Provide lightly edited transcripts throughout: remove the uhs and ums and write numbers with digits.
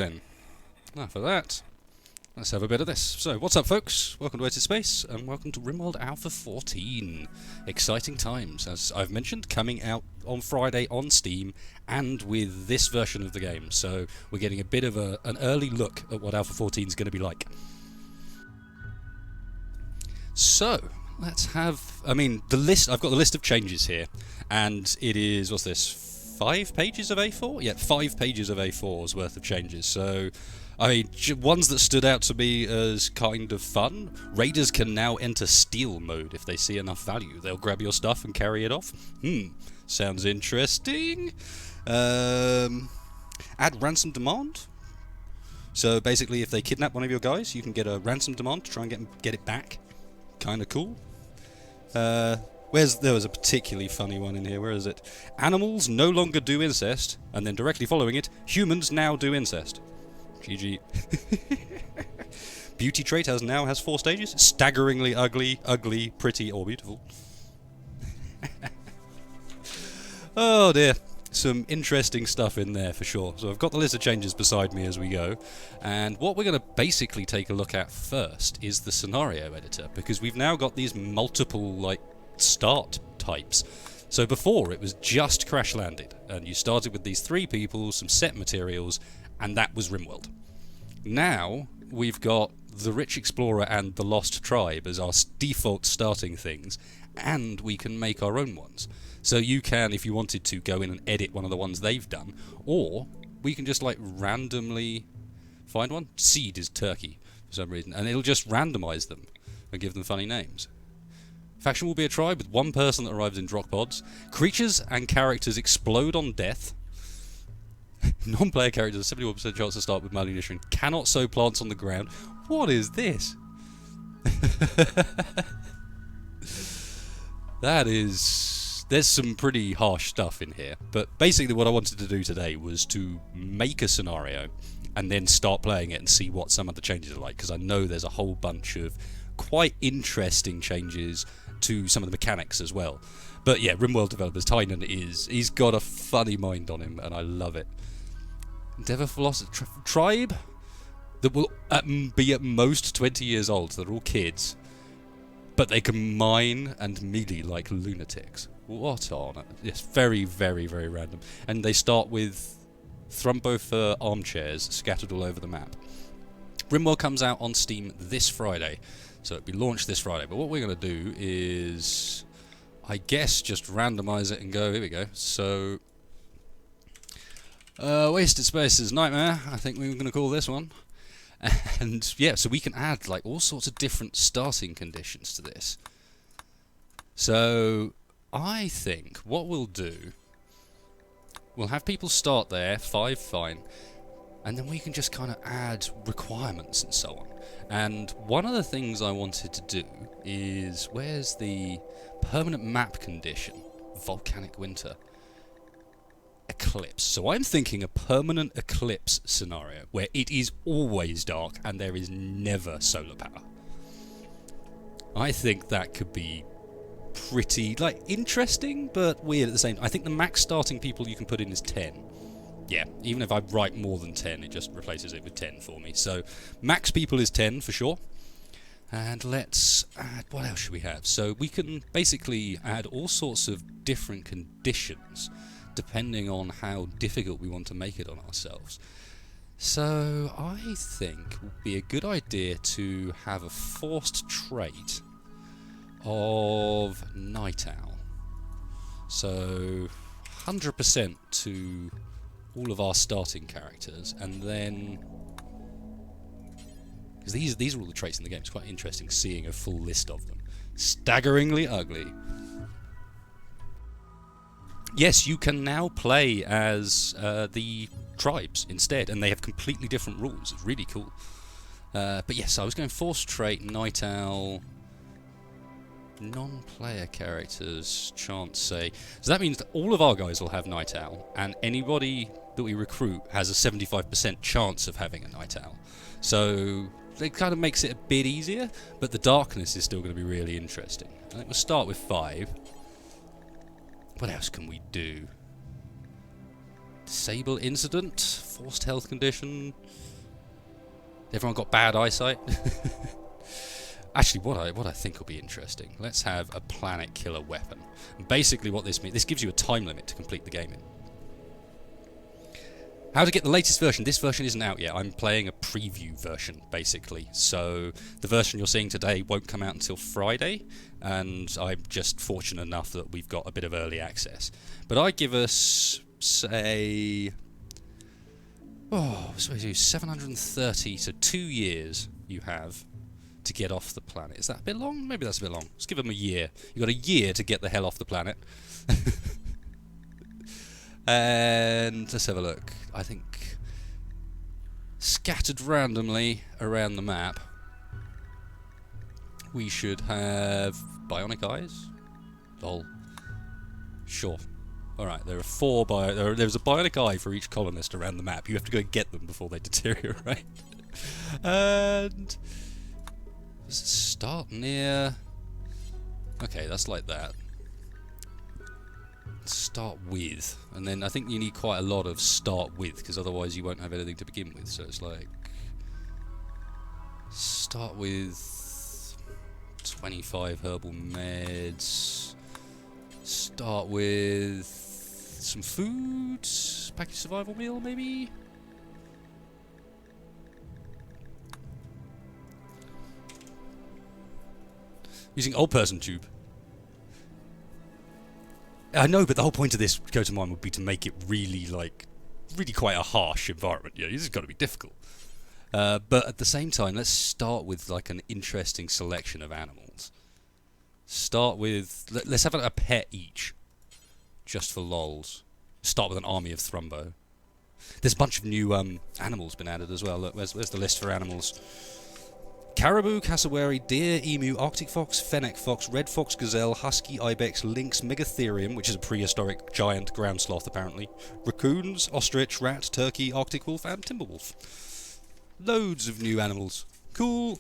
Then, enough of that. Let's have a bit of this. So, what's up, folks? Welcome to Wasted Space, and welcome to RimWorld Alpha 14. Exciting times, as I've mentioned, coming out on Friday on Steam, and with this version of the game. So, we're getting a bit of an early look at what Alpha 14 is going to be like. So, let's have... the list... I've got the list of changes here, and it is... what's this? 5 pages of A4? Yeah, 5 pages of A4's worth of changes. So... ones that stood out to me as kind of fun. Raiders can now enter steal mode if they see enough value. They'll grab your stuff and carry it off. Sounds interesting. Add ransom demand. So basically, if they kidnap one of your guys, you can get a ransom demand to try and get it back. Kind of cool. There was a particularly funny one in here. Where is it? Animals no longer do incest, and then directly following it, humans now do incest. GG. Beauty trait now has 4 stages. Staggeringly ugly, ugly, pretty, or beautiful. Oh dear. Some interesting stuff in there for sure. So I've got the list of changes beside me as we go. And what we're going to basically take a look at first is the scenario editor. Because we've now got these multiple, start types. So before, it was just crash landed. And you started with these 3 people, some set materials, and that was RimWorld. Now, we've got the Rich Explorer and the Lost Tribe as our default starting things, and we can make our own ones. So you can, if you wanted to, go in and edit one of the ones they've done, or we can just, randomly find one. Seed is turkey, for some reason, and it'll just randomize them and give them funny names. Faction will be a tribe with 1 person that arrives in drop pods. Creatures and characters explode on death. Non-player characters have 71% chance to start with malnutrition. Cannot sow plants on the ground. What is this? There's some pretty harsh stuff in here. But basically what I wanted to do today was to make a scenario and then start playing it and see what some of the changes are like. Because I know there's a whole bunch of quite interesting changes to some of the mechanics as well. But yeah, RimWorld developers, Tynan he's got a funny mind on him, and I love it. Endeavour Philosophy Tribe that will be at most 20 years old, so they're all kids. But they can mine and melee like lunatics. What on it? Yes, very, very, very random. And they start with Thrumbo for armchairs scattered all over the map. RimWorld comes out on Steam this Friday, so it'll be launched this Friday. But what we're going to do is, I guess, just randomize it and go, here we go. So, Wasted Spaces Nightmare, I think we were going to call this one. And yeah, so we can add all sorts of different starting conditions to this. So, I think what we'll do, we'll have people start there, 5 fine, and then we can just kind of add requirements and so on. And one of the things I wanted to do is, where's the permanent map condition? Volcanic winter. Eclipse. So I'm thinking a permanent eclipse scenario where it is always dark and there is never solar power. I think that could be pretty, interesting, but weird at the same time. I think the max starting people you can put in is 10. Yeah, even if I write more than 10, it just replaces it with 10 for me. So, max people is 10 for sure. And let's add, what else should we have? So, we can basically add all sorts of different conditions depending on how difficult we want to make it on ourselves. So, I think it would be a good idea to have a forced trait of Night Owl. So, 100% to all of our starting characters, and then because these are all the traits in the game. It's quite interesting seeing a full list of them. Staggeringly ugly. Yes, you can now play as the tribes instead, and they have completely different rules. It's really cool. But yes, I was going force trait, Night Owl, non-player characters, chance say. So that means that all of our guys will have Night Owl, and anybody that we recruit has a 75% chance of having a Night Owl. So it kind of makes it a bit easier, but the darkness is still going to be really interesting. I think we'll start with 5. What else can we do? Disable incident. Forced health condition. Everyone got bad eyesight. Actually, what I think will be interesting. Let's have a planet killer weapon. And basically, what this means, this gives you a time limit to complete the game in. How to get the latest version? This version isn't out yet. I'm playing a preview version, basically. So the version you're seeing today won't come out until Friday, and I'm just fortunate enough that we've got a bit of early access. But I give us, say, so 730, so 2 years you have to get off the planet. Is that a bit long? Maybe that's a bit long. Let's give them a year. You've got a year to get the hell off the planet. And let's have a look. I think scattered randomly around the map, we should have bionic eyes. Lol. Sure. Alright, there are 4 there's a bionic eye for each colonist around the map. You have to go and get them before they deteriorate. And start near. Okay, that's like that. Start with, and then I think you need quite a lot of start with, because otherwise you won't have anything to begin with. So it's like start with 25 herbal meds, start with some food, package survival meal maybe. Using old person tube. I know, but the whole point of this go to mind would be to make it really quite a harsh environment. Yeah, this has got to be difficult. But at the same time, let's start with like an interesting selection of animals. Start with let's have a pet each, just for lols. Start with an army of Thrumbo. There's a bunch of new animals been added as well. Look, where's the list for animals? Caribou, cassowary, deer, emu, arctic fox, fennec fox, red fox, gazelle, husky, ibex, lynx, megatherium, which is a prehistoric giant ground sloth apparently, raccoons, ostrich, rat, turkey, arctic wolf, and timber wolf. Loads of new animals. Cool.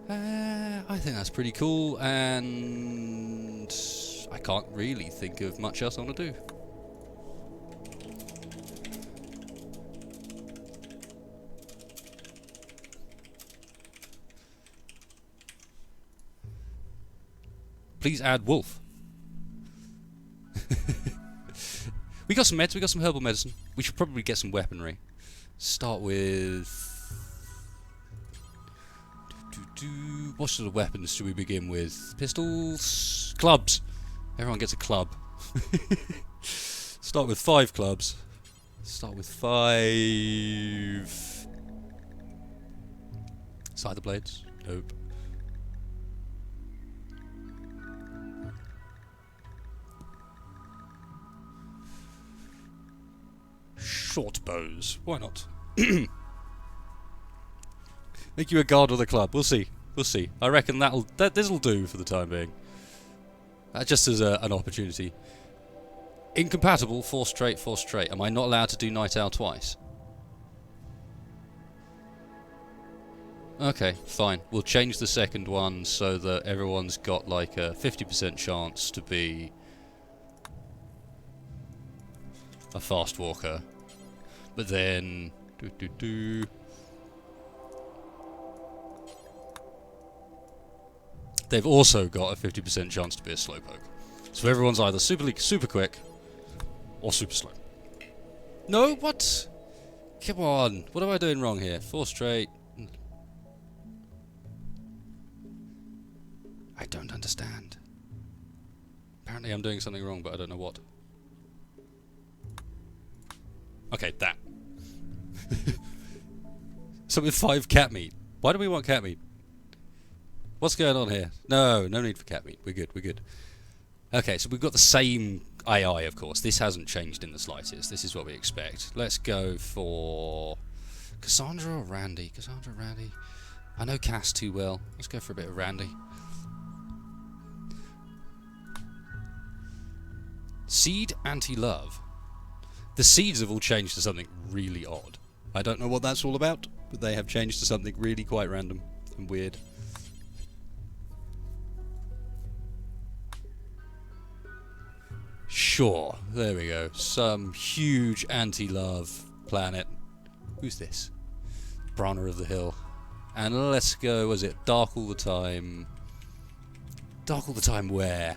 I think that's pretty cool, and I can't really think of much else I want to do. Please add wolf. We got some meds, we got some herbal medicine. We should probably get some weaponry. Start with... What sort of weapons should we begin with? Pistols? Clubs! Everyone gets a club. Start with 5 clubs. Start with 5... Scyther blades? Nope. Short bows. Why not? Make you a guard with a club. We'll see. We'll see. I reckon this'll do for the time being. Just as an opportunity. Incompatible. 4 straight. 4 straight. Am I not allowed to do Night Owl twice? Okay, fine. We'll change the second one so that everyone's got like a 50% chance to be a fast walker. But then... They've also got a 50% chance to be a slowpoke. So everyone's either super quick or super slow. No, what? Come on. What am I doing wrong here? 4 straight. I don't understand. Apparently I'm doing something wrong, but I don't know what. Okay, that. So with 5 cat meat. Why do we want cat meat? What's going on here? No need for cat meat. We're good, we're good. Okay, so we've got the same AI, of course. This hasn't changed in the slightest. This is what we expect. Let's go for... Cassandra or Randy? Cassandra or Randy? I know Cass too well. Let's go for a bit of Randy. Seed anti-love. The seeds have all changed to something really odd. I don't know what that's all about, but they have changed to something really quite random and weird. Sure, there we go. Some huge anti-love planet. Who's this? Brana of the Hill. And let's go, was it Dark All the Time? Dark All the Time where?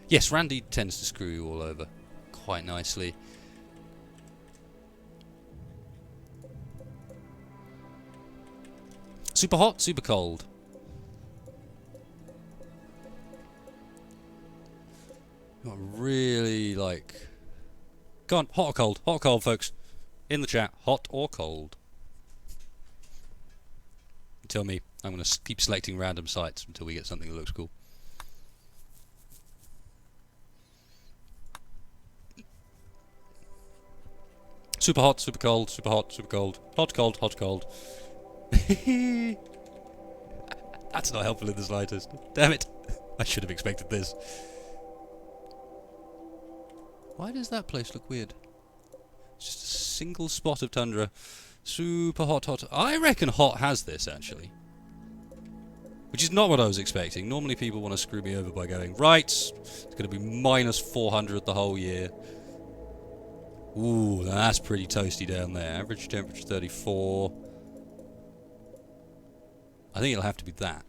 Yes, Randy tends to screw you all over quite nicely. Super hot, super cold. Not really like... Go on, hot or cold? Hot or cold, folks? In the chat, hot or cold? Tell me. I'm going to keep selecting random sites until we get something that looks cool. Super hot, super cold, super hot, super cold. Hot, cold, hot, cold. That's not helpful in the slightest. Damn it. I should have expected this. Why does that place look weird? It's just a single spot of tundra. Super hot, hot. I reckon hot has this, actually. Which is not what I was expecting. Normally people want to screw me over by going, right, it's going to be minus 400 the whole year. Ooh, that's pretty toasty down there. Average temperature 34. I think it'll have to be that.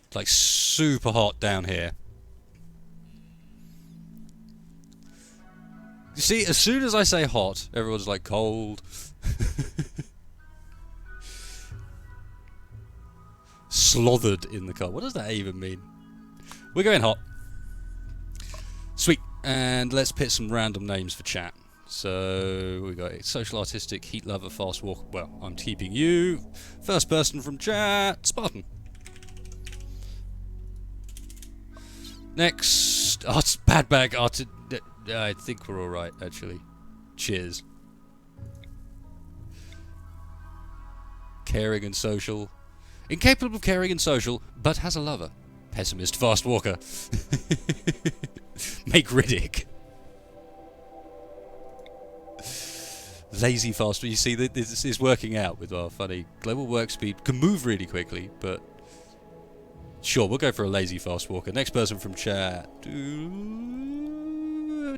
It's like super hot down here. You see, as soon as I say hot, everyone's like cold. Slathered in the cold. What does that even mean? We're going hot. Sweet. And let's pick some random names for chat. So we got social artistic, heat lover, fast walk. Well, I'm keeping you. First person from chat, Spartan. Next, bad bag art. I think we're all right, actually. Cheers. Caring and social. Incapable of caring and social, but has a lover. Pessimist, fast walker. Make Riddick. Lazy fast. You see, this is working out with our funny global work speed. Can move really quickly, but sure, we'll go for a lazy fast walker. Next person from chat.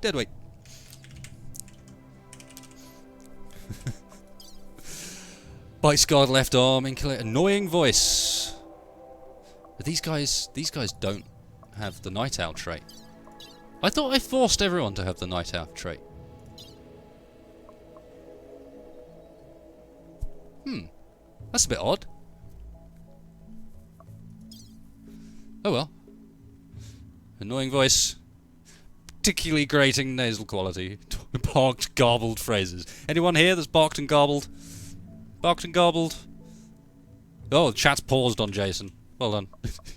Deadweight. Bite scarred left arm. Annoying voice. But these guys don't have the night owl trait. I thought I forced everyone to have the night owl trait. That's a bit odd. Oh well. Annoying voice. Particularly grating nasal quality. Barked, garbled phrases. Anyone here that's barked and garbled? Barked and garbled? Oh, the chat's paused on Jason. Well done.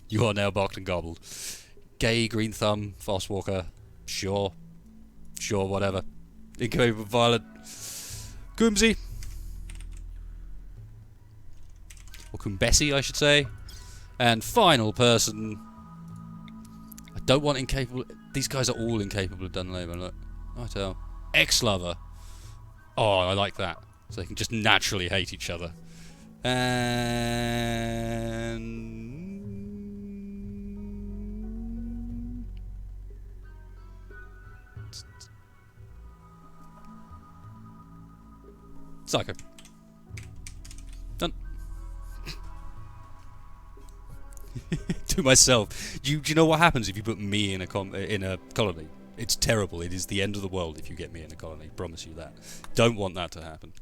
You are now barked and garbled. Gay, green thumb, fast walker. Sure. Sure, whatever. Incapable, violent. Goomsy. Or Kumbesi, I should say. And final person. I don't want incapable. These guys are all incapable of done labour. Look. Right, ex-lover. Oh, I like that. So they can just naturally hate each other. And Psycho. Done. To myself. Do you know what happens if you put me in a colony? It's terrible. It is the end of the world if you get me in a colony. Promise you that. Don't want that to happen.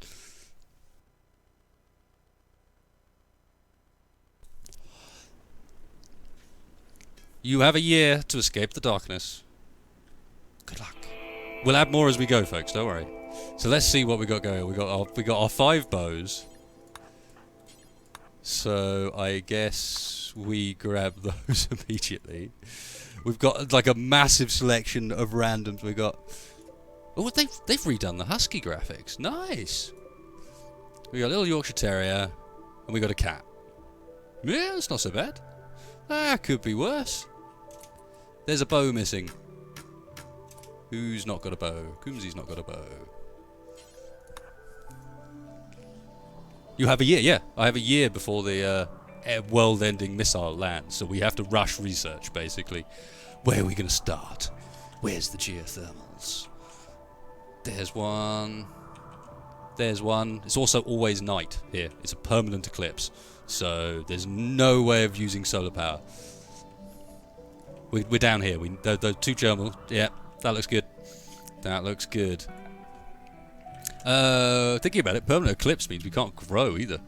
You have a year to escape the darkness. Good luck. We'll add more as we go, folks. Don't worry. So let's see what we got going. We got our 5 bows. So I guess we grab those immediately. We've got like a massive selection of randoms. We got. Oh, they've redone the husky graphics. Nice. We got a little Yorkshire Terrier, and we got a cat. Yeah, that's not so bad. That could be worse. There's a bow missing. Who's not got a bow? Coomsy's not got a bow. You have a year, yeah. I have a year before the world-ending missile lands, so we have to rush research, basically. Where are we going to start? Where's the geothermals? There's one. There's one. It's also always night here. It's a permanent eclipse. So there's no way of using solar power. We're down here. Those two germinal. Yeah, that looks good. That looks good. Thinking about it, permanent eclipse means we can't grow either.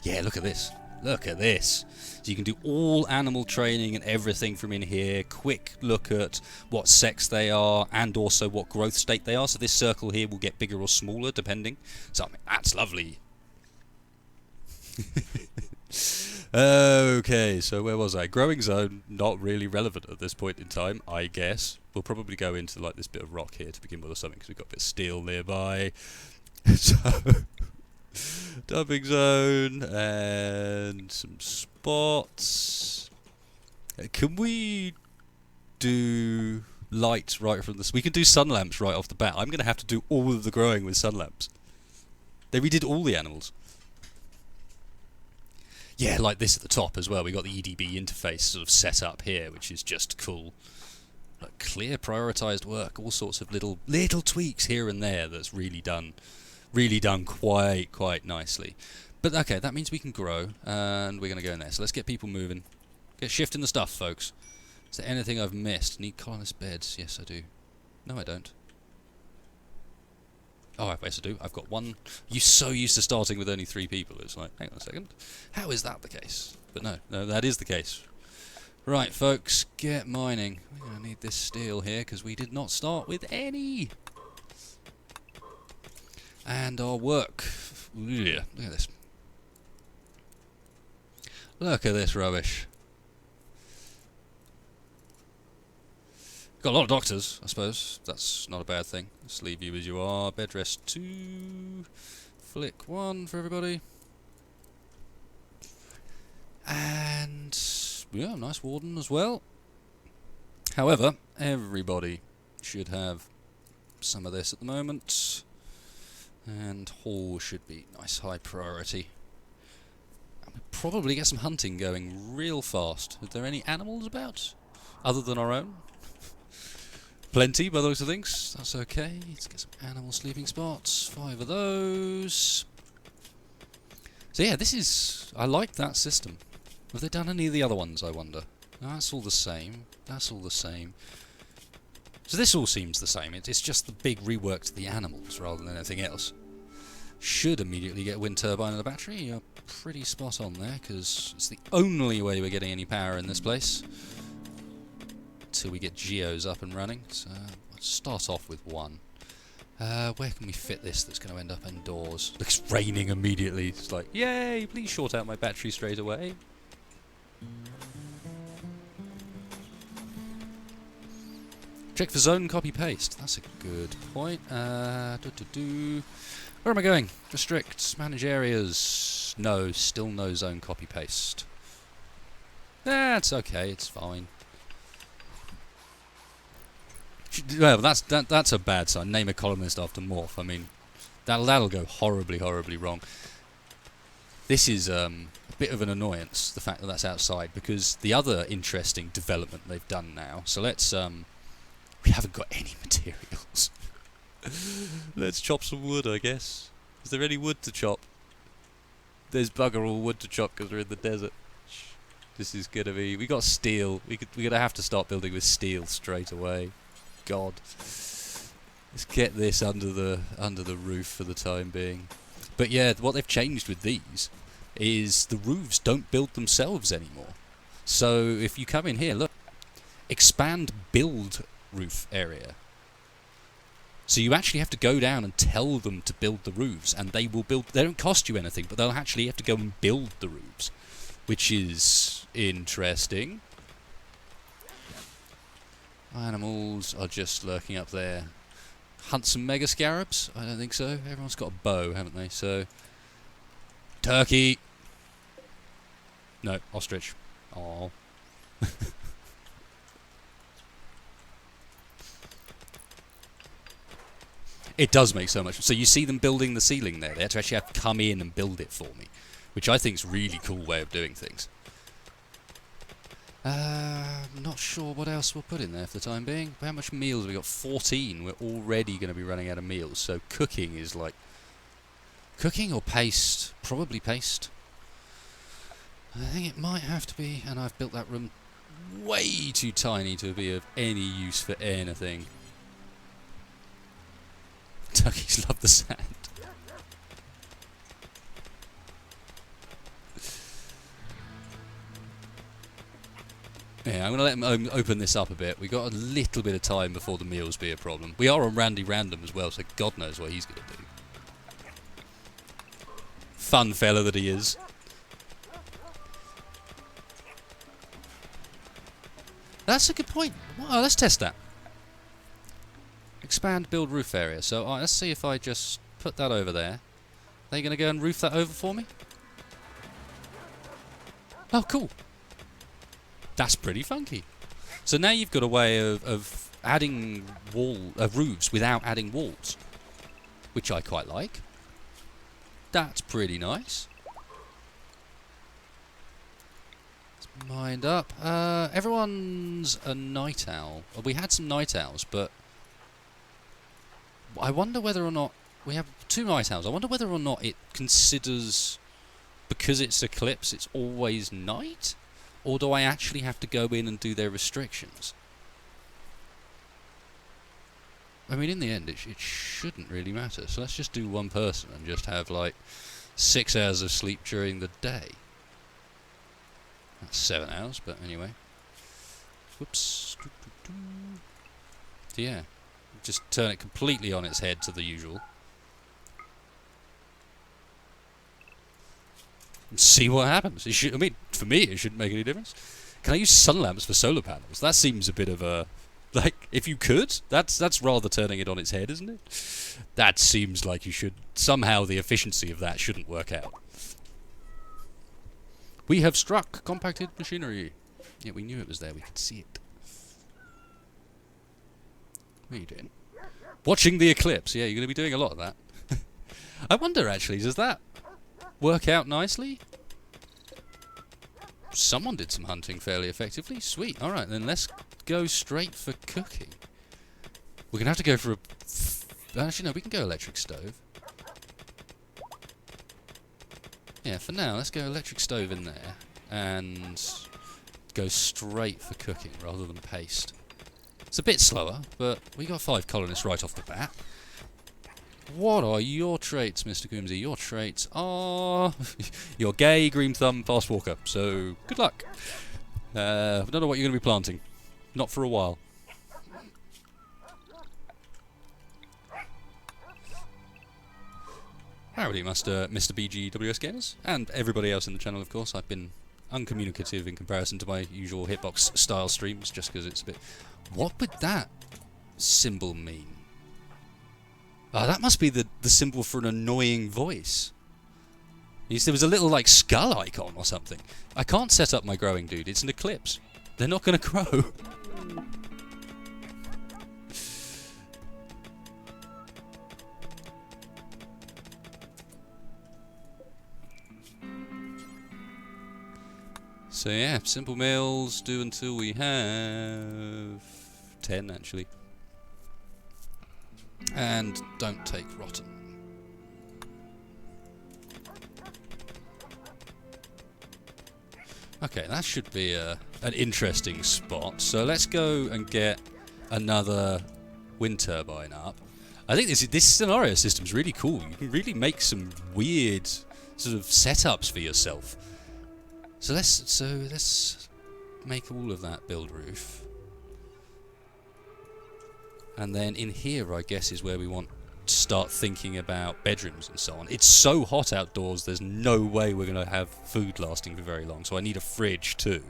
Yeah, look at this. Look at this. So you can do all animal training and everything from in here. Quick look at what sex they are and also what growth state they are. So this circle here will get bigger or smaller depending. So I mean, that's lovely. Okay, so where was I? Growing zone, not really relevant at this point in time, I guess. We'll probably go into like this bit of rock here to begin with or something because we've got a bit of steel nearby. So, dumping zone and some spots. Can we do light right from the... We can do sun lamps right off the bat. I'm going to have to do all of the growing with sun lamps. They redid all the animals. Yeah, like this at the top as well. We got the EDB interface sort of set up here, which is just cool. Like clear, prioritized work, all sorts of little tweaks here and there. That's really done quite nicely. But okay, that means we can grow, and we're gonna go in there. So let's get people moving. Get shifting the stuff, folks. Is there anything I've missed? Need colonist beds? Yes, I do. No, I don't. Oh, yes, I do. I've got one. You're so used to starting with only 3 people. It's like, hang on a second. How is that the case? But no, that is the case. Right, folks, get mining. We're going to need this steel here because we did not start with any. And our work. Yeah, look at this. Look at this rubbish. Got a lot of doctors, I suppose. That's not a bad thing. Let's leave you as you are. Bed rest 2. Flick 1 for everybody. And yeah, nice warden as well. However, everybody should have some of this at the moment. And hall should be nice high priority. And we'll probably get some hunting going real fast. Are there any animals about? Other than our own? Plenty by the looks of things. That's okay. Let's get some animal sleeping spots. 5 of those. So yeah, this is... I like that system. Have they done any of the other ones, I wonder? No, that's all the same. That's all the same. So this all seems the same. It's just the big rework to the animals rather than anything else. Should immediately get a wind turbine and a battery. You're pretty spot on there, because it's the only way we're getting any power in this place. Until we get geos up and running. So I'll start off with 1. Where can we fit this that's going to end up indoors? It's raining immediately. It's like, yay, please short out my battery straight away. Check for zone copy paste. That's a good point. Where am I going? Restrict, manage areas. No, still no zone copy paste. That's okay, it's fine. Well, that's a bad sign. Name a columnist after Morph. I mean, that'll go horribly wrong. This is a bit of an annoyance, the fact that that's outside, because the other interesting development they've done now. So let's we haven't got any materials. Let's chop some wood, I guess. Is there any wood to chop? There's bugger all wood to chop because we're in the desert. This is gonna be... We got steel. We're gonna have to start building with steel straight away. God. Let's get this under the roof for the time being. But yeah, what they've changed with these is the roofs don't build themselves anymore. So if you come in here, look, expand build roof area. So you actually have to go down and tell them to build the roofs, and they will build. They don't cost you anything, but they'll actually have to go and build the roofs, which is interesting. Animals are just lurking up there. Hunt some mega scarabs? I don't think so. Everyone's got a bow, haven't they? So, turkey. No, ostrich. Oh. It does make so much. So you see them building the ceiling there. They have to actually have to come in and build it for me, which I think is a really cool way of doing things. Not sure what else we'll put in there for the time being. How much meals have we got? 14. We're already going to be running out of meals, so cooking is like... Cooking or paste? Probably paste. I think it might have to be, and I've built that room way too tiny to be of any use for anything. Duckies love the sand. Yeah, I'm going to let him open this up a bit. We've got a little bit of time before the meals be a problem. We are on Randy Random as well, so God knows what he's going to do. Fun fella that he is. That's a good point. Well, let's test that. Expand build roof area. So let's see if I just put that over there. Are you going to go and roof that over for me? Oh, cool. That's pretty funky. So now you've got a way of adding roofs without adding walls, which I quite like. That's pretty nice. Let's mind up. Everyone's a night owl. Well, we had some night owls, but I wonder whether or not we have 2 night owls. I wonder whether or not it considers, because it's eclipse, it's always night. Or do I actually have to go in and do their restrictions? I mean, in the end, it shouldn't really matter. So let's just do one person and just have, like, 6 hours of sleep during the day. That's 7 hours, but anyway. Whoops. So yeah, just turn it completely on its head to the usual. And see what happens. I mean, for me, it shouldn't make any difference. Can I use sun lamps for solar panels? That seems a bit of a... Like, if you could, that's rather turning it on its head, isn't it? That seems like you should... Somehow the efficiency of that shouldn't work out. We have struck compacted machinery. Yeah, we knew it was there. We could see it. What are you doing? Watching the eclipse. Yeah, you're going to be doing a lot of that. I wonder, actually, does that work out nicely? Someone did some hunting fairly effectively. Sweet. Alright, then let's go straight for cooking. We're going to have to go for a... Actually, no, we can go electric stove. Yeah, for now, let's go electric stove in there. And go straight for cooking rather than paste. It's a bit slower, but we got 5 colonists right off the bat. What are your traits, Mr. Coombsy? Your traits are... You're gay, green thumb, fast walker. So, good luck. I don't know what you're going to be planting. Not for a while. Howdy, Mr. BGWS Gamers. And everybody else in the channel, of course. I've been uncommunicative in comparison to my usual Hitbox-style streams, just because it's a bit... What would that symbol mean? Oh, that must be the symbol for an annoying voice. There was a little, like, skull icon or something. I can't set up my growing dude. It's an eclipse. They're not going to grow. So, yeah, simple meals do until we have 10, actually. And don't take rotten. Okay, that should be an interesting spot. So let's go and get another wind turbine up. I think this scenario system is really cool. You can really make some weird sort of setups for yourself. So let's make all of that build roof. And then in here, I guess, is where we want to start thinking about bedrooms and so on. It's so hot outdoors, there's no way we're going to have food lasting for very long, so I need a fridge too.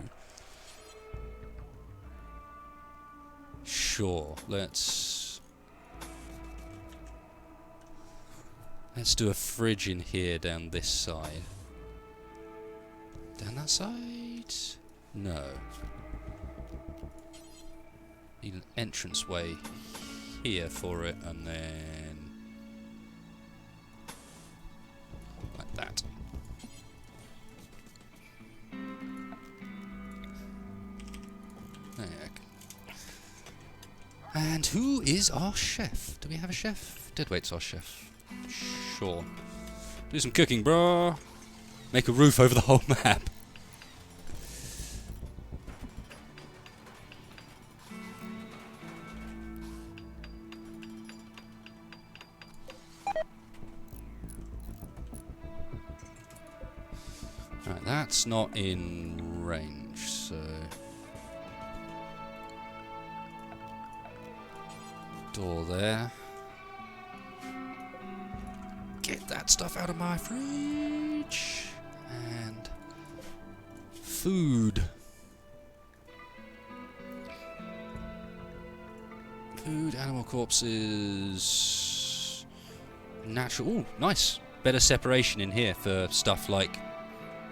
Sure, let's do a fridge in here down this side. Down that side? No. Need an entranceway here for it, and then like that. There. And who is our chef? Do we have a chef? Deadweight's our chef. Sure. Do some cooking, bro. Make a roof over the whole map. Right, that's not in range, so... Door there. Get that stuff out of my fridge. And... food. Food, animal corpses... Natural... Ooh, nice. Better separation in here for stuff like...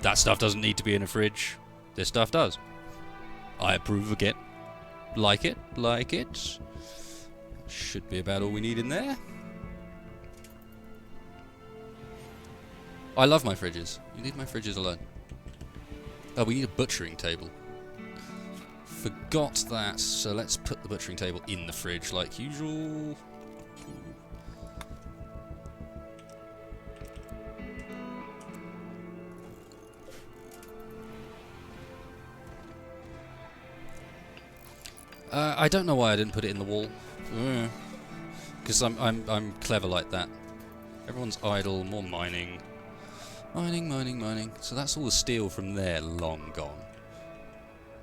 That stuff doesn't need to be in a fridge. This stuff does. I approve again. Like it. Like it. Should be about all we need in there. I love my fridges. You leave my fridges alone. Oh, we need a butchering table. Forgot that, so let's put the butchering table in the fridge like usual. I don't know why I didn't put it in the wall. Because I'm clever like that. Everyone's idle, more mining. Mining. So that's all the steel from there long gone.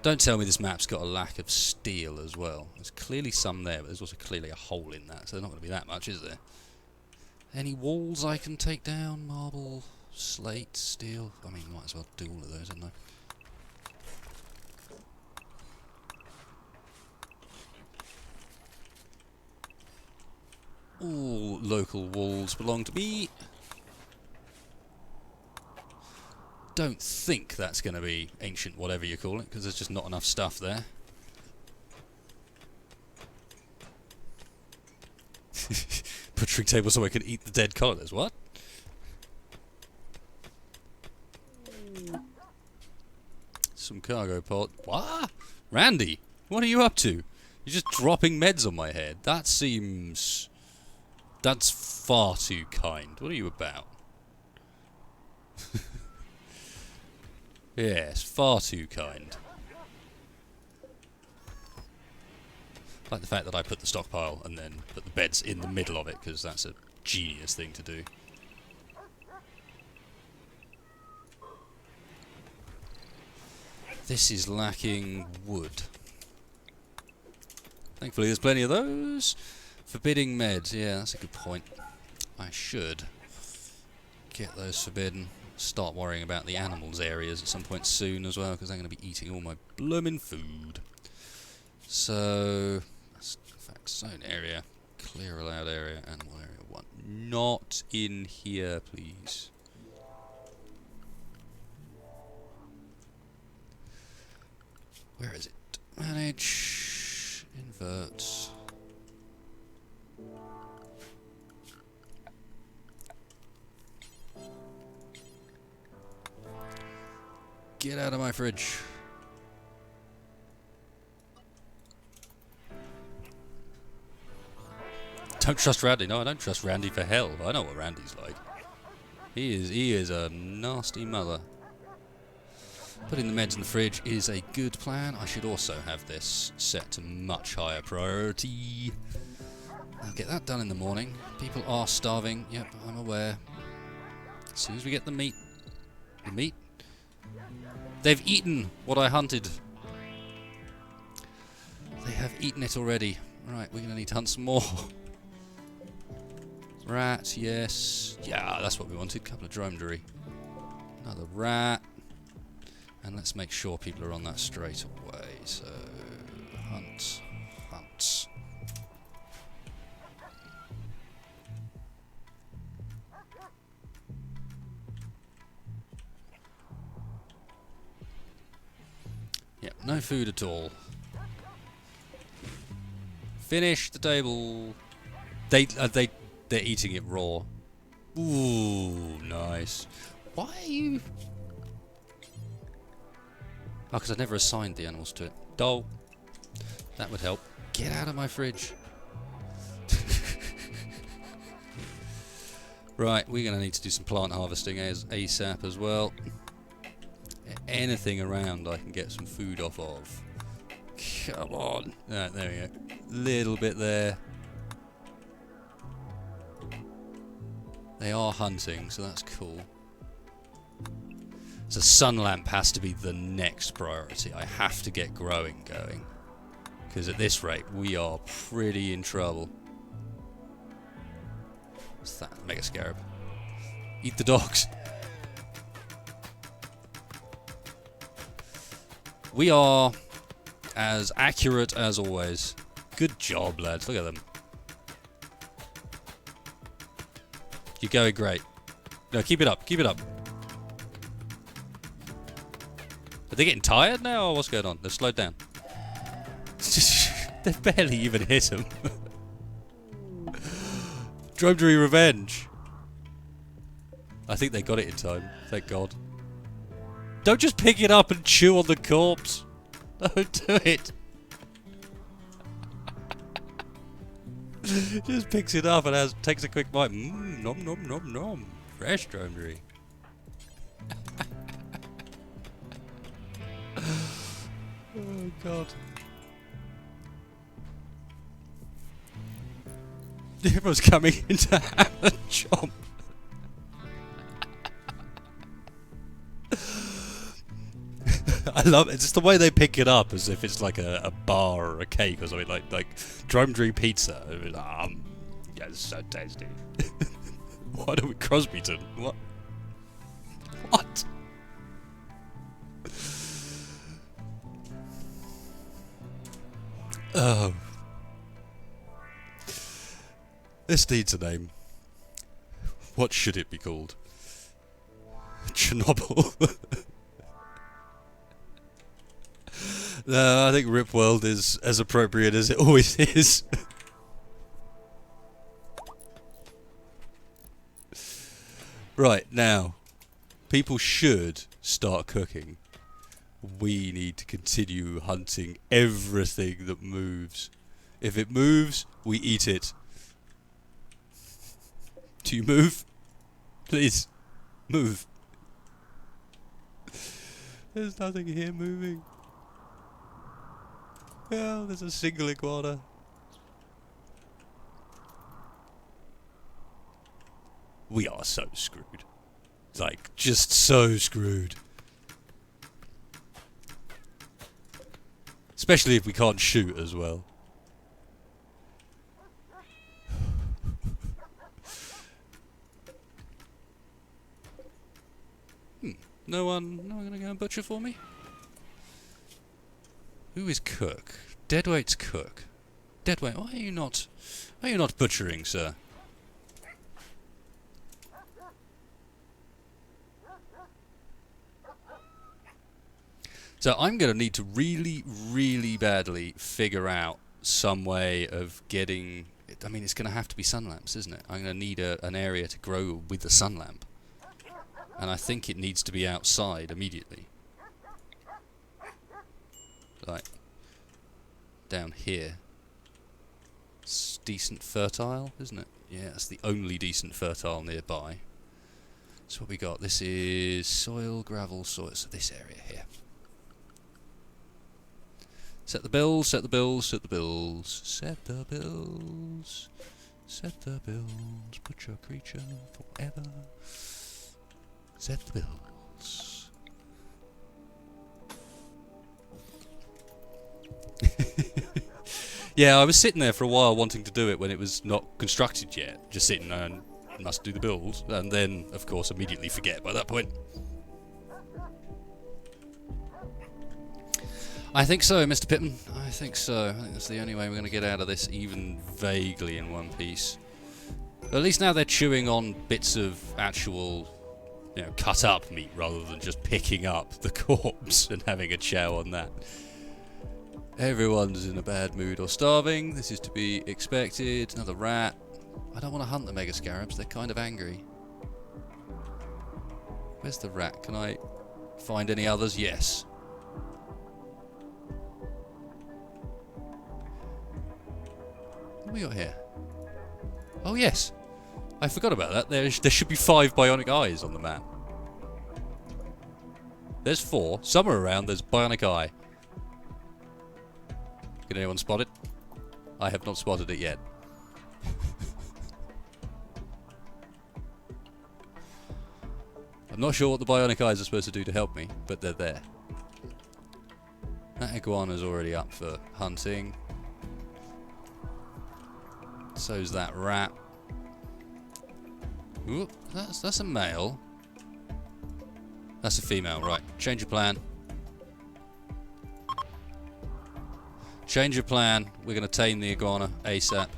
Don't tell me this map's got a lack of steel as well. There's clearly some there, but there's also clearly a hole in that, so there's not going to be that much, is there? Any walls I can take down? Marble, slate, steel. I mean, might as well do all of those, hadn't I? All local walls belong to me. Don't think that's going to be ancient whatever you call it, because there's just not enough stuff there. Butchering table so I can eat the dead colonists. What? Some cargo pod. What? Randy, what are you up to? You're just dropping meds on my head. That seems... That's far too kind. What are you about? Yes, far too kind. Like the fact that I put the stockpile and then put the beds in the middle of it, because that's a genius thing to do. This is lacking wood. Thankfully there's plenty of those. Forbidding meds, yeah, that's a good point. I should get those forbidden. Start worrying about the animals areas at some point soon as well, because they're going to be eating all my bloomin' food. So, fact zone area, clear allowed area, animal area 1. Not in here, please. Where is it? Manage, invert. Get out of my fridge. Don't trust Randy. No, I don't trust Randy for hell. I know what Randy's like. He is a nasty mother. Putting the meds in the fridge is a good plan. I should also have this set to much higher priority. I'll get that done in the morning. People are starving. Yep, I'm aware. As soon as we get the meat. The meat? They've eaten what I hunted. They have eaten it already. Right, we're going to need to hunt some more. Rat, yes. Yeah, that's what we wanted. Couple of dromedary. Another rat. And let's make sure people are on that straight away. So, hunt. Hunt. Yep, no food at all. Finish the table. They're eating it raw. Ooh, nice. Why are you? Oh, because I never assigned the animals to it. Dole. That would help. Get out of my fridge. Right, we're going to need to do some plant harvesting ASAP as well. Anything around I can get some food off of. Come on. Right, there we go. Little bit there. They are hunting, so that's cool. So sun lamp has to be the next priority. I have to get growing going. Because at this rate, we are pretty in trouble. What's that? Mega scarab. Eat the dogs. We are as accurate as always. Good job, lads. Look at them. You're going great. No, keep it up. Keep it up. Are they getting tired now, or what's going on? They've slowed down. They've barely even hit him. Dromedary revenge. I think they got it in time. Thank God. Don't just pick it up and chew on the corpse. Don't do it. Just picks it up and takes a quick bite. Mmm, nom nom nom nom. Fresh dromedary. Oh God. Everyone's coming in to have a chomp. I love it. It's just the way they pick it up, as if it's like a bar or a cake or something, like dromedary pizza. Yeah, it's so tasty. Why do we Crosbyton? What? What? Oh. This needs a name. What should it be called? Chernobyl. No, I think RimWorld is as appropriate as it always is. Right, now, people should start cooking. We need to continue hunting everything that moves. If it moves, we eat it. Do you move? Please, move. There's nothing here moving. Oh, there's a single iguana. We are so screwed. Like, just so screwed. Especially if we can't shoot as well. No one gonna go and butcher for me? Who is cook? Deadweight's cook. Deadweight, why are you not butchering, sir? So I'm gonna need to really, really badly figure out some way of getting. I mean, it's gonna have to be sun lamps, isn't it? I'm gonna need an area to grow with the sun lamp, and I think it needs to be outside immediately. Like down here. It's decent fertile, isn't it? Yeah, it's the only decent fertile nearby. So what we got? This is soil, gravel, soil. So this area here. Set the bills, set the bills, set the bills, set the bills, set the bills, put your creature forever. Set the bills. Yeah, I was sitting there for a while wanting to do it when it was not constructed yet. Just sitting there and must do the build, and then, of course, immediately forget by that point. I think so, Mr. Pittman. I think so. I think that's the only way we're going to get out of this even vaguely in one piece. But at least now they're chewing on bits of actual, you know, cut up meat rather than just picking up the corpse and having a chow on that. Everyone's in a bad mood or starving. This is to be expected. Another rat. I don't want to hunt the mega scarabs. They're kind of angry. Where's the rat? Can I find any others? Yes. What do we got here? Oh yes, I forgot about that. There should be 5 bionic eyes on the map. There's 4. Somewhere around there's bionic eye. Can anyone spot it? I have not spotted it yet. I'm not sure what the bionic eyes are supposed to do to help me, but they're there. That iguana's already up for hunting. So's that rat. Ooh, that's a male. That's a female, right. Change your plan. Change your plan. We're going to tame the iguana ASAP.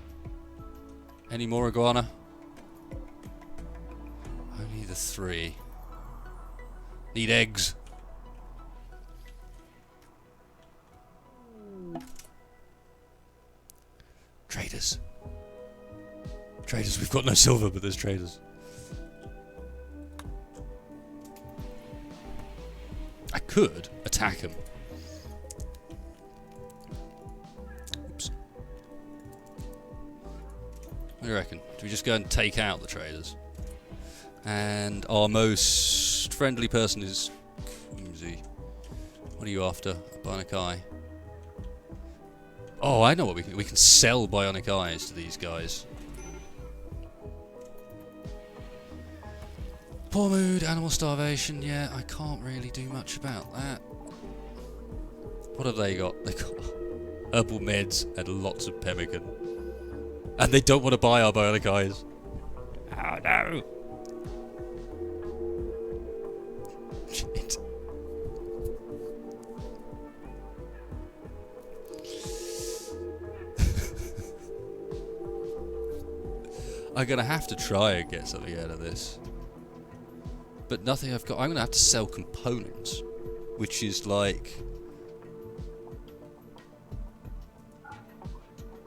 Any more iguana? Only the 3. Need eggs. Traders. Traders, we've got no silver, but there's traders. I could attack him. Oops. What do you reckon? Do we just go and take out the traders? And our most friendly person is Kumzi. What are you after? A bionic eye. Oh, I know what we can sell bionic eyes to these guys. Poor mood, animal starvation. Yeah, I can't really do much about that. What have they got? They got herbal meds and lots of pemmican. And they don't want to buy our bionic eyes. Oh no! Shit. I'm gonna have to try and get something out of this. But nothing I've got. I'm gonna have to sell components, which is like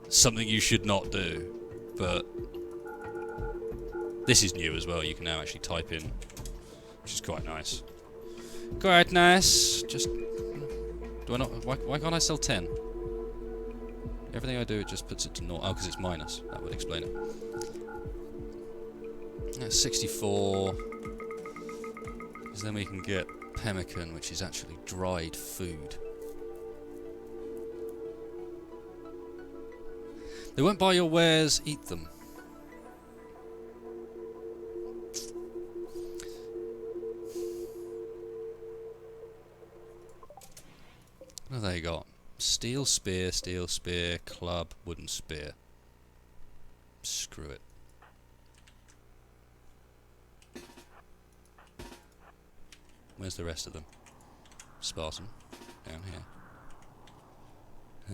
something you should not do. But this is new as well. You can now actually type in, which is quite nice. Quite nice. Just do I not? Why can't I sell 10? Everything I do, it just puts it to 0. Oh, because it's minus. That would explain it. That's 64. Because then we can get pemmican, which is actually dried food. They won't buy your wares, eat them. What have they got? Steel spear, club, wooden spear. Screw it. Where's the rest of them? Spartan. Down here.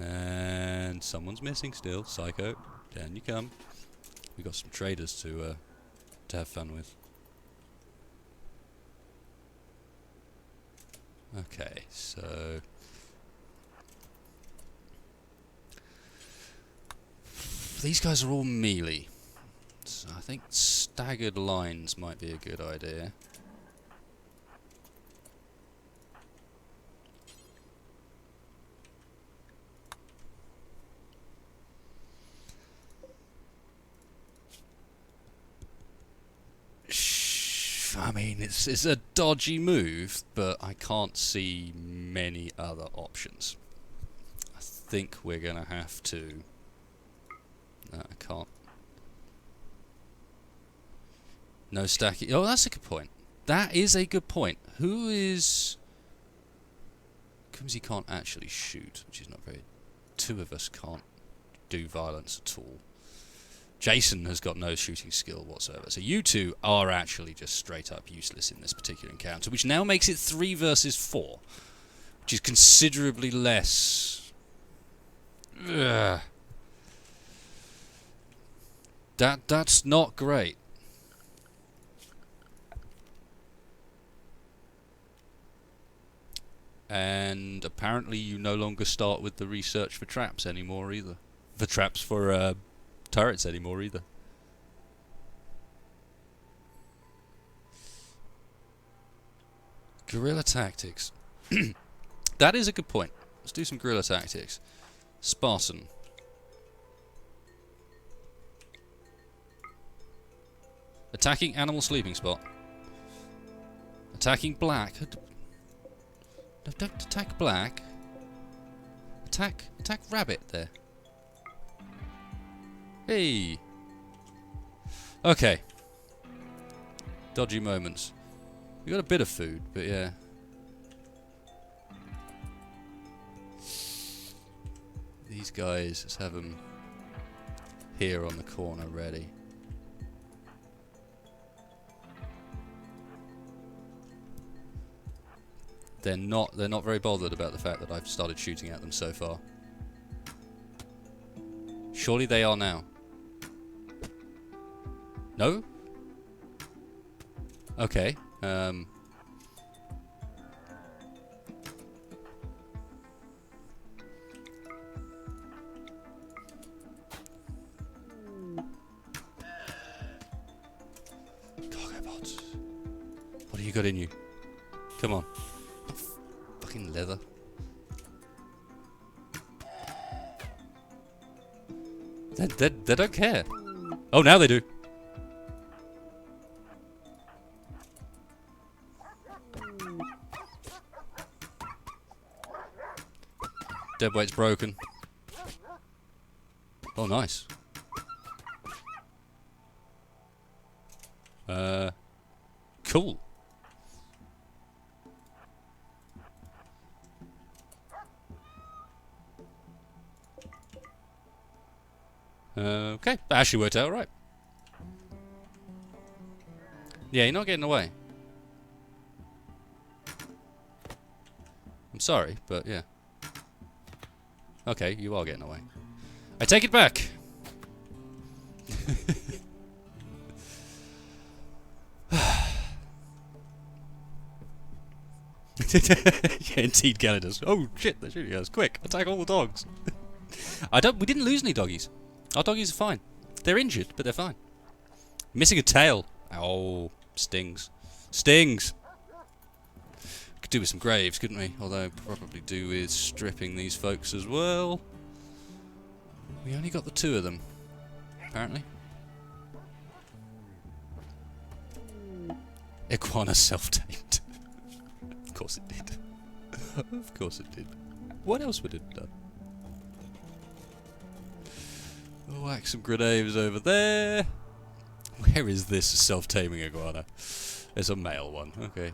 And someone's missing still. Psycho. Down you come. We got some traders to have fun with. Okay, so these guys are all melee. So I think staggered lines might be a good idea. I mean, it's a dodgy move, but I can't see many other options. I think we're gonna have to. No, I can't. No stacking. Oh, that's a good point. That is a good point. Who is? Because he can't actually shoot, which is not very. 2 of us can't do violence at all. Jason has got no shooting skill whatsoever. So you 2 are actually just straight up useless in this particular encounter, which now makes it 3 versus 4, which is considerably less. Ugh. That's not great. And apparently you no longer start with the research for traps anymore either. For traps for turrets anymore either. Guerrilla tactics. That is a good point. Let's do some guerrilla tactics. Spartan. Attacking animal sleeping spot. Attacking black. Don't attack black. Attack rabbit there. Hey. Okay. Dodgy moments. We got a bit of food, but yeah. These guys, let's have them here on the corner ready. They're not very bothered about the fact that I've started shooting at them so far. Surely they are now. No? Okay. Cargobots. What do you got in you? Come on. Fucking leather. They don't care. Oh, now they do. Deadweight's broken. Oh, nice. Cool. Okay, that actually worked out right. Yeah, you're not getting away. I'm sorry, but yeah. Okay, you are getting away. I take it back! Yeah, indeed, Gallagher's. Oh shit, they're shooting us. Quick, attack all the dogs. We didn't lose any doggies. Our doggies are fine. They're injured, but they're fine. Missing a tail. Oh, stings. Stings! Could do with some graves, couldn't we? Although, probably do with stripping these folks as well. We only got the 2 of them, apparently. Iguana self-tamed. Of course it did. Of course it did. What else would it have done? Whack some grenades over there. Where is this self-taming iguana? There's a male one. Okay.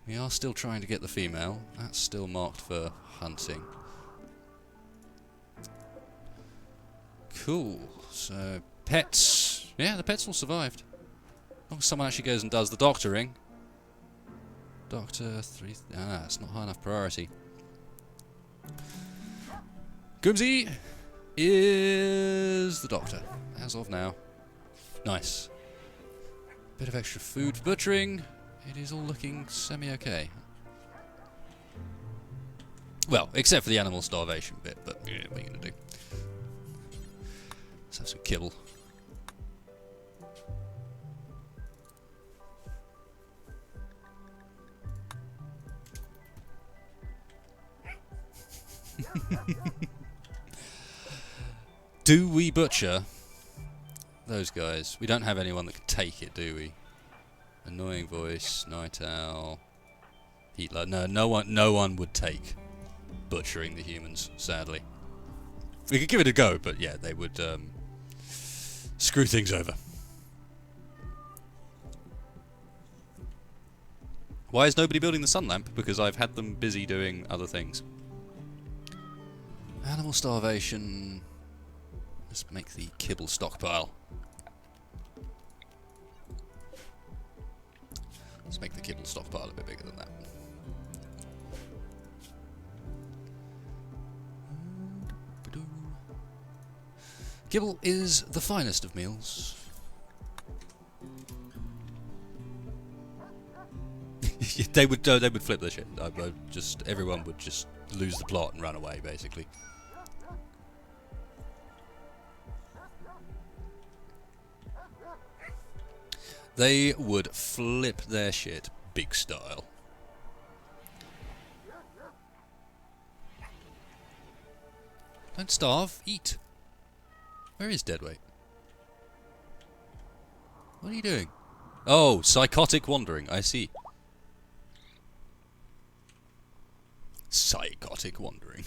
We are still trying to get the female. That's still marked for hunting. Cool. So, pets. Yeah, the pets all survived. As long as someone actually goes and does the doctoring. Doctor 3... Ah, it's not high enough priority. Goomsy is the doctor, as of now. Nice. Bit of extra food for butchering. It is all looking semi-okay. Well, except for the animal starvation bit, but yeah, what are you going to do? Let's have some kibble. Do we butcher those guys? We don't have anyone that can take it, do we? Annoying voice, night owl, heatler. No one would take butchering the humans. Sadly, we could give it a go, but yeah, they would screw things over. Why is nobody building the sun lamp? Because I've had them busy doing other things. Animal starvation. Let's make the kibble stockpile. Let's make the kibble stockpile a bit bigger than that. Kibble is the finest of meals. They would flip their shit. Everyone would just lose the plot and run away, basically. They would flip their shit big style. Don't starve, eat. Where is Deadweight? What are you doing? Oh, psychotic wandering. I see. Psychotic wandering.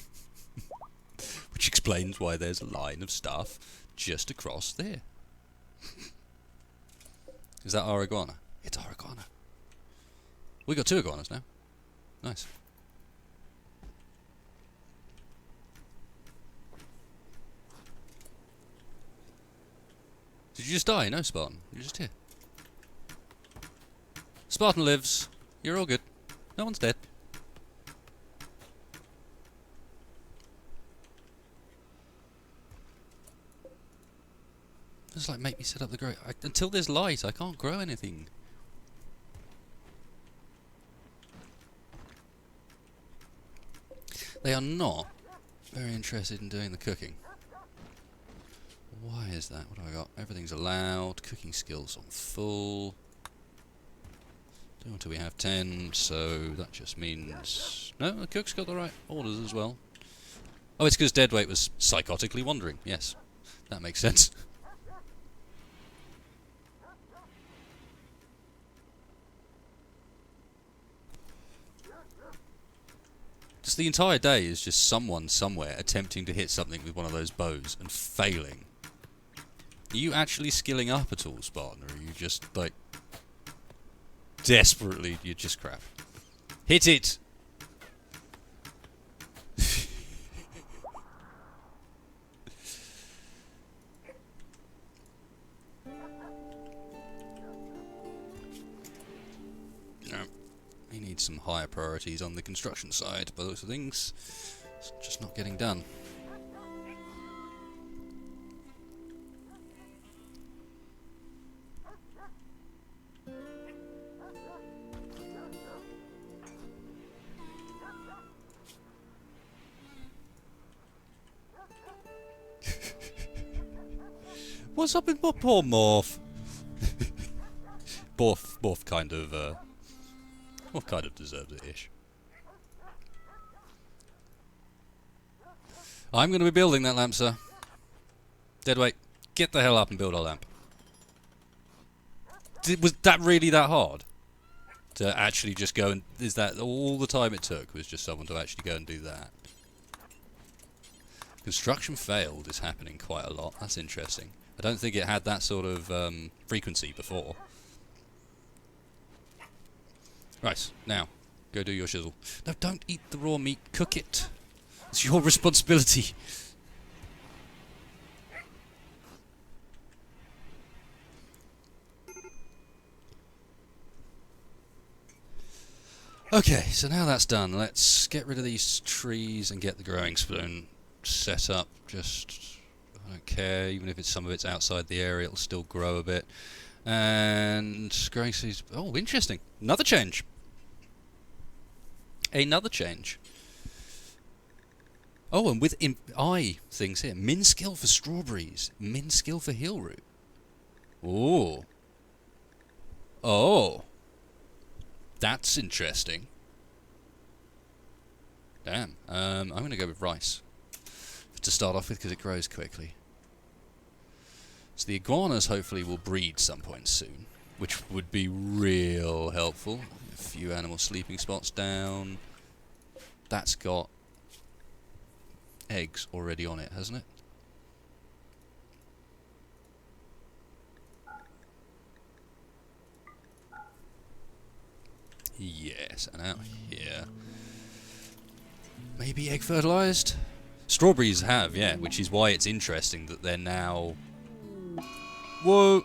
Which explains why there's a line of stuff just across there. Is that our iguana? It's our iguana. We got 2 iguanas now. Nice. Did you just die? No, Spartan. You're just here. Spartan lives. You're all good. No one's dead. Just like make me set up the grow. Until there's light, I can't grow anything. They are not very interested in doing the cooking. Why is that? What have I got? Everything's allowed. Cooking skills on full. Don't until we have 10, so that just means... No, the cook's got the right orders as well. Oh, it's because Deadweight was psychotically wandering. Yes, that makes sense. Just the entire day is just someone somewhere attempting to hit something with one of those bows and failing. Are you actually skilling up at all, Spartan, or are you just, like, desperately, you're just crap? Hit it! No. He needs some higher priorities on the construction side, by the looks of things. It's just not getting done. What's up with my poor Morph? Morph kind of, Morph kind of deserves it-ish. I'm going to be building that lamp, sir. Deadweight, get the hell up and build our lamp. Was that really that hard? To actually just go and... Is that all the time it took was just someone to actually go and do that? Construction failed is happening quite a lot. That's interesting. I don't think it had that sort of frequency before. Right, now, go do your shizzle. No, don't eat the raw meat. Cook it. It's your responsibility. Okay, so now that's done, let's get rid of these trees and get the growing spoon set up. Just, I don't care, even if some of it's outside the area, it'll still grow a bit. And growing seeds, oh, interesting. Another change. Another change. Oh, and with things here. Min skill for strawberries. Min skill for heel root. Oh. Oh. That's interesting. Damn. I'm going to go with rice to start off with because it grows quickly. So the iguanas hopefully will breed some point soon, which would be real helpful. A few animal sleeping spots down. That's got eggs already on it, hasn't it? Yes, and out here. Maybe egg fertilized? Strawberries have, yeah, which is why it's interesting that they're now... Whoa!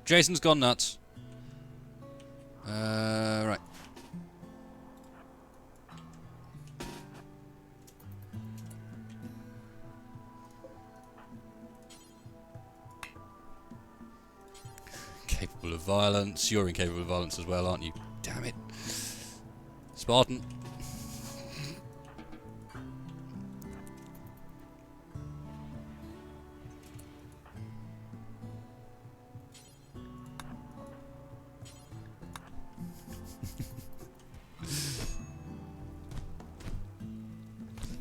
Jason's gone nuts. Right. Capable of violence. You're incapable of violence as well, aren't you? Damn it. Spartan.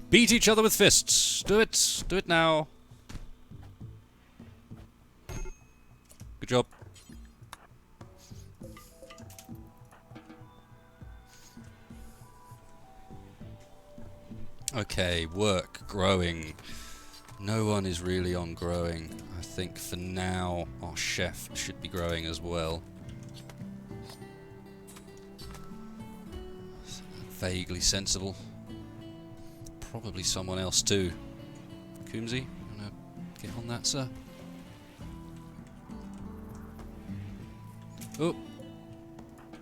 Beat each other with fists. Do it. Do it now. Good job. Okay, work, growing. No one is really on growing. I think for now our chef should be growing as well. Vaguely sensible. Probably someone else too. Coombsy, you wanna get on that, sir? Oh!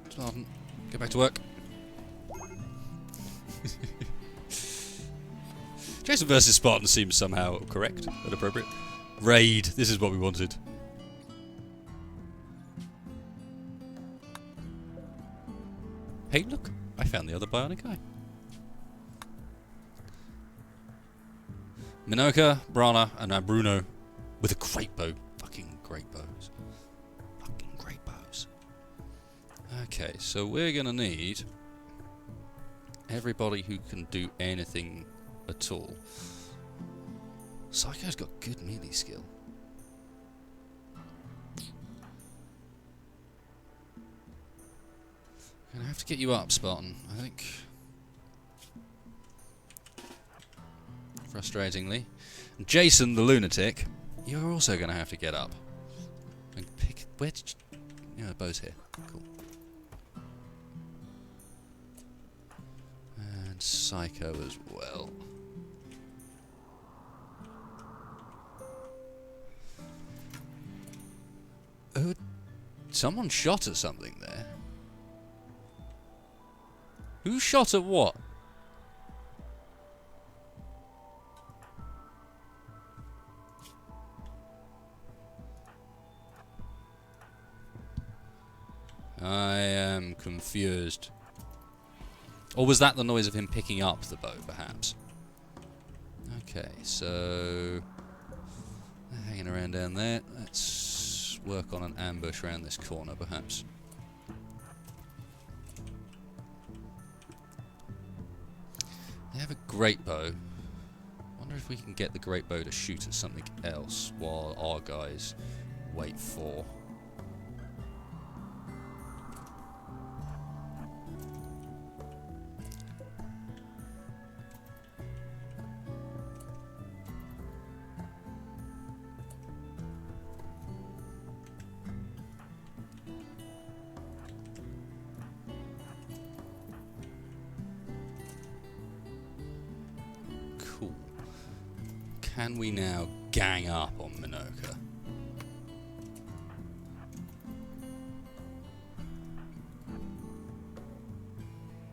Spartan, get back to work. Jason versus Spartan seems somehow correct and appropriate. Raid, this is what we wanted. Hey, look, I found the other bionic eye. Minoka, Brana, and now Bruno with a great bow. Fucking great bows. Fucking great bows. Okay, so we're gonna need everybody who can do anything at all. Psycho's got good melee skill. Gonna have to get you up, Spartan, I think. Frustratingly. And Jason, the lunatic, you're also gonna have to get up. And pick. Where did you. Yeah, the bow's here. Cool. And Psycho as well. Oh, someone shot at something there. Who shot at what? I am confused. Or was that the noise of him picking up the bow, perhaps? Okay, so they're hanging around down there. Let's work on an ambush around this corner, perhaps. They have a great bow. Wonder if we can get the great bow to shoot at something else while our guys wait for. Cool. Can we now gang up on Minoka?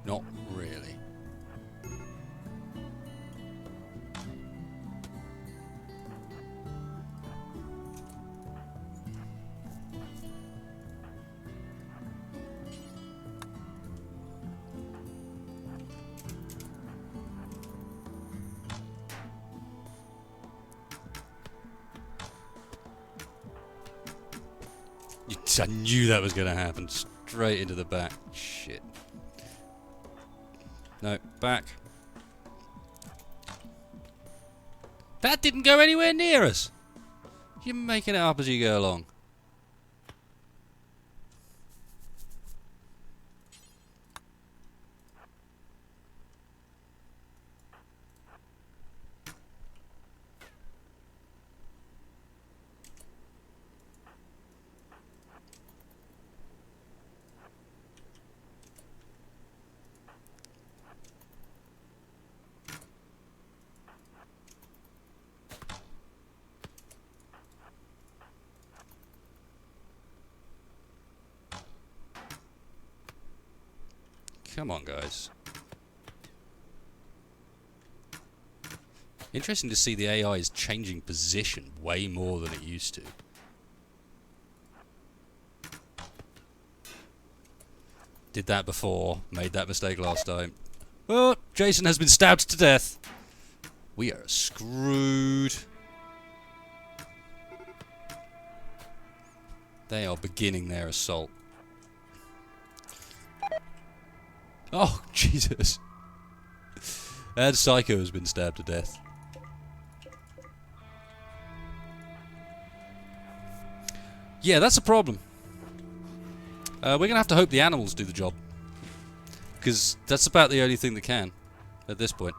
Not really. I knew that was going to happen. Straight into the back. Shit. No, back. That didn't go anywhere near us. You're making it up as you go along. Come on, guys. Interesting to see the AI is changing position way more than it used to. Did that before, made that mistake last time. Oh, Jason has been stabbed to death. We are screwed. They are beginning their assault. Oh, Jesus. And Psycho has been stabbed to death. Yeah, that's a problem. We're going to have to hope the animals do the job. Because that's about the only thing that can, at this point.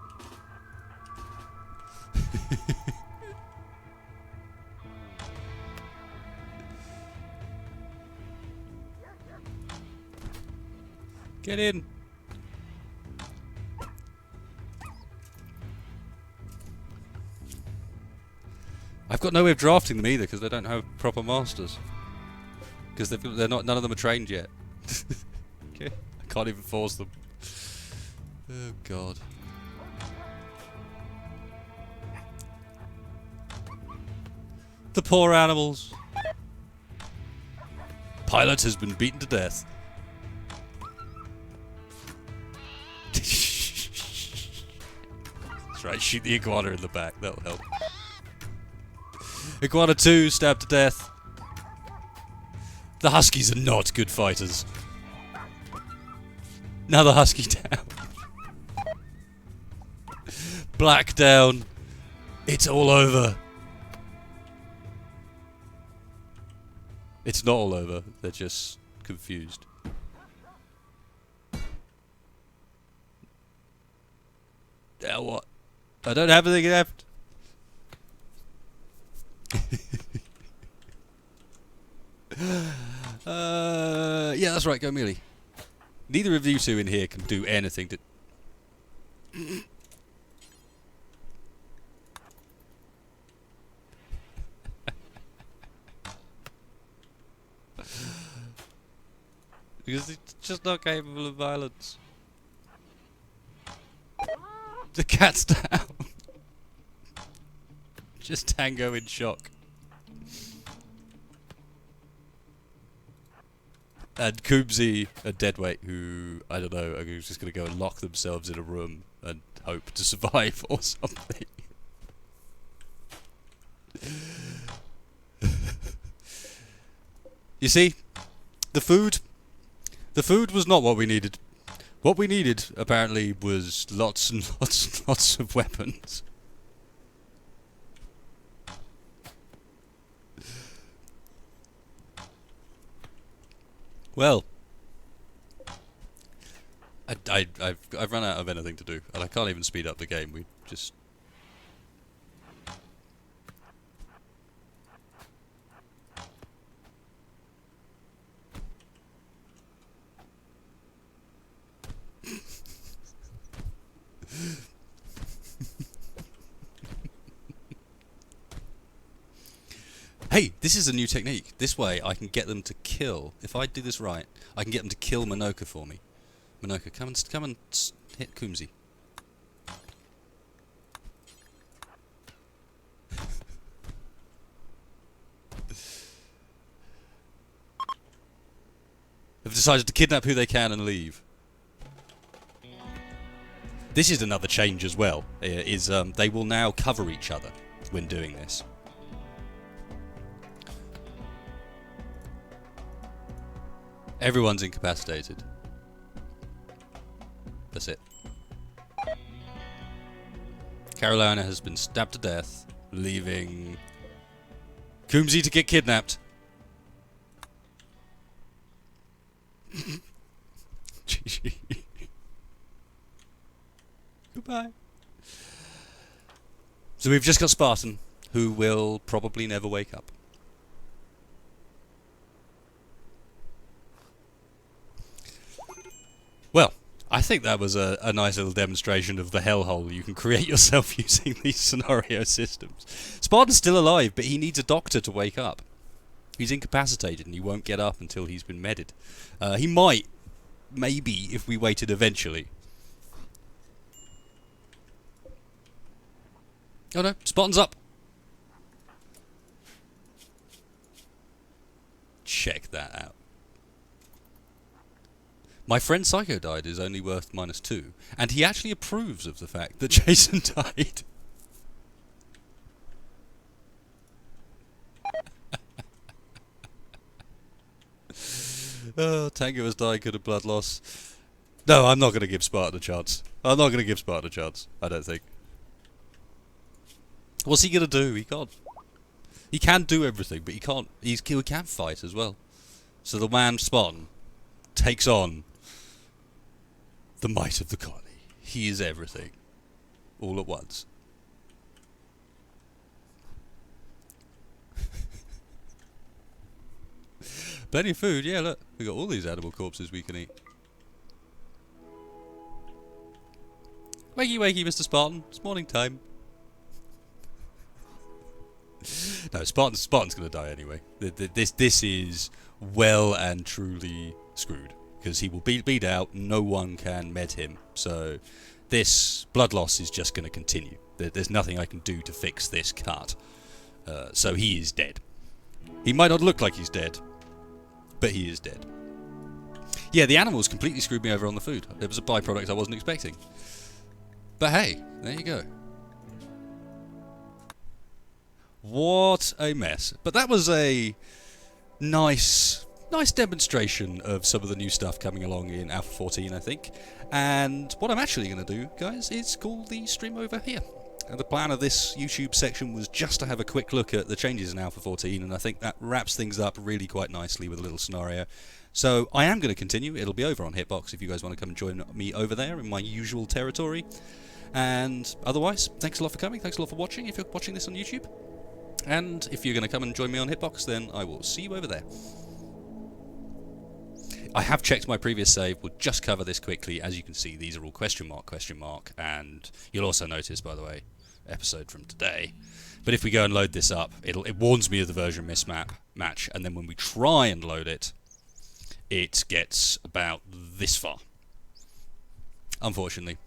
Get in! I've got no way of drafting them either because they don't have proper masters. Because they're not. None of them are trained yet. Okay, I can't even force them. Oh god. The poor animals. Pilot has been beaten to death. That's right. Shoot the iguana in the back. That'll help. Iguana 2 stabbed to death. The huskies are not good fighters. Another husky down. Black down. It's all over. It's not all over. They're just confused. Now what? I don't have anything left. Yeah, that's right, go melee. Neither of you two in here can do anything to... Because it's just not capable of violence. The cat's down. Just Tango in shock. And Koobsy and Deadweight, who, I don't know, are just going to go and lock themselves in a room and hope to survive or something. You see, the food was not what we needed. What we needed, apparently, was lots and lots and lots of weapons. Well, I've run out of anything to do, and I can't even speed up the game. We just... Hey, this is a new technique. This way I can get them to kill. If I do this right, I can get them to kill Monoka for me. Monoka, come and hit Koomsy. They've decided to kidnap who they can and leave. This is another change as well. They will now cover each other when doing this. Everyone's incapacitated. That's it. Carolina has been stabbed to death, leaving Koomsy to get kidnapped. Goodbye. So we've just got Spartan, who will probably never wake up. Well, I think that was a nice little demonstration of the hellhole you can create yourself using these scenario systems. Spartan's still alive, but he needs a doctor to wake up. He's incapacitated and he won't get up until he's been medded. He might, maybe, if we waited eventually. Oh no, Spartan's up! Check that out. My friend Psycho died is only worth -2, and he actually approves of the fact that Jason died. Oh, Tango has died because of blood loss. No, I'm not going to give Spartan a chance. I'm not going to give Spartan a chance, I don't think. What's he going to do? He can't. He can do everything, but he can't. He can fight as well. So the man Spartan takes on the might of the colony. He is everything. All at once. Plenty of food, yeah, look. We've got all these animal corpses we can eat. Wakey, wakey, Mr. Spartan. It's morning time. No, Spartan's going to die anyway. This is well and truly screwed. Because he will be bleed out, no one can med him. So this blood loss is just going to continue. There's nothing I can do to fix this cut. So he is dead. He might not look like he's dead, but he is dead. Yeah, the animals completely screwed me over on the food. It was a byproduct I wasn't expecting. But hey, there you go. What a mess. But that was a nice demonstration of some of the new stuff coming along in Alpha 14, I think. And what I'm actually going to do, guys, is call the stream over here. And the plan of this YouTube section was just to have a quick look at the changes in Alpha 14, and I think that wraps things up really quite nicely with a little scenario. So I am going to continue. It'll be over on Hitbox if you guys want to come and join me over there in my usual territory. And otherwise, thanks a lot for coming. Thanks a lot for watching if you're watching this on YouTube. And if you're going to come and join me on Hitbox, then I will see you over there. I have checked my previous save. We'll just cover this quickly. As you can see, these are all question mark, and you'll also notice, by the way, episode from today. But if we go and load this up, it warns me of the version mismatch, and then when we try and load it, it gets about this far, unfortunately.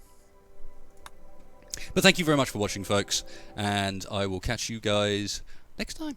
But thank you very much for watching, folks, and I will catch you guys next time.